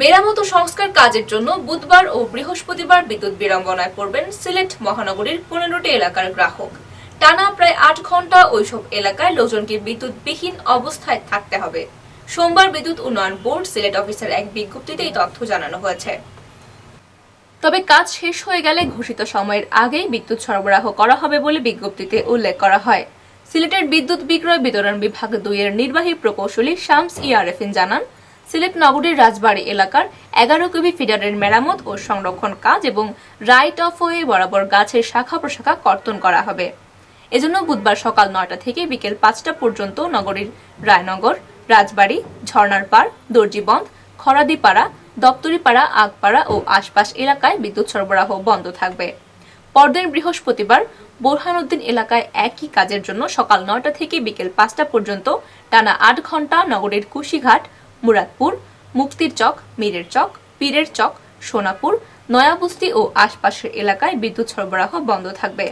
মেরামত ও সংস্কার কাজের জন্য বুধবার ও বৃহস্পতিবার বিদ্যুৎ বিড়ম্বনায় পড়বেন সিলেট মহানগরীর 15টি এলাকার গ্রাহক। টানা প্রায় 8 ঘন্টা ওইসব এলাকায় লোকজনকে বিদ্যুৎবিহীন অবস্থায় থাকতে হবে। সোমবার বিদ্যুৎ উন্নয়ন বোর্ড সিলেট অফিসের এক বিজ্ঞপ্তিতে এই তথ্য জানানো হয়েছে। তবে কাজ শেষ হয়ে গেলে ঘোষিত সময়ের আগেই বিদ্যুৎ সরবরাহ করা হবে বলে বিজ্ঞপ্তিতে উল্লেখ করা হয়। সিলেটের বিদ্যুৎ বিক্রয় বিতরণ বিভাগ 2 এর নির্বাহী প্রকৌশলী শামস ইয়ারেফিন জানান, সিলেট নগরীর রাজবাড়ী এলাকার 11 কেভি ফিডারের মেরামত ও সংরক্ষণ কাজ এবং রাইট অফ ওয়ে বরাবর গাছের শাখা প্রশাখা কর্তন করা হবে। এজন্য বুধবার সকাল 9টা থেকে বিকেল 5টা পর্যন্ত নগরীর রায়নগর, রাজবাড়ী, ঝর্ণার পাড়, দর্জিবন্ধ, খরাদিপাড়া, দপ্তরিপাড়া, আগপাড়া ও আশপাশ এলাকায় বিদ্যুৎ সরবরাহ বন্ধ থাকবে। পরদিন বৃহস্পতিবার বোরহানউদ্দিন এলাকায় একই কাজের জন্য সকাল 9টা থেকে বিকেল 5টা পর্যন্ত টানা 8 ঘন্টা নগরীর কুশিঘাট, মুরাদপুর, মুক্তির চক, মীরের চক, পীরের চক, সোনাপুর, নয়াবস্তি ও আশপাশের এলাকায় বিদ্যুৎ সরবরাহ বন্ধ থাকবে।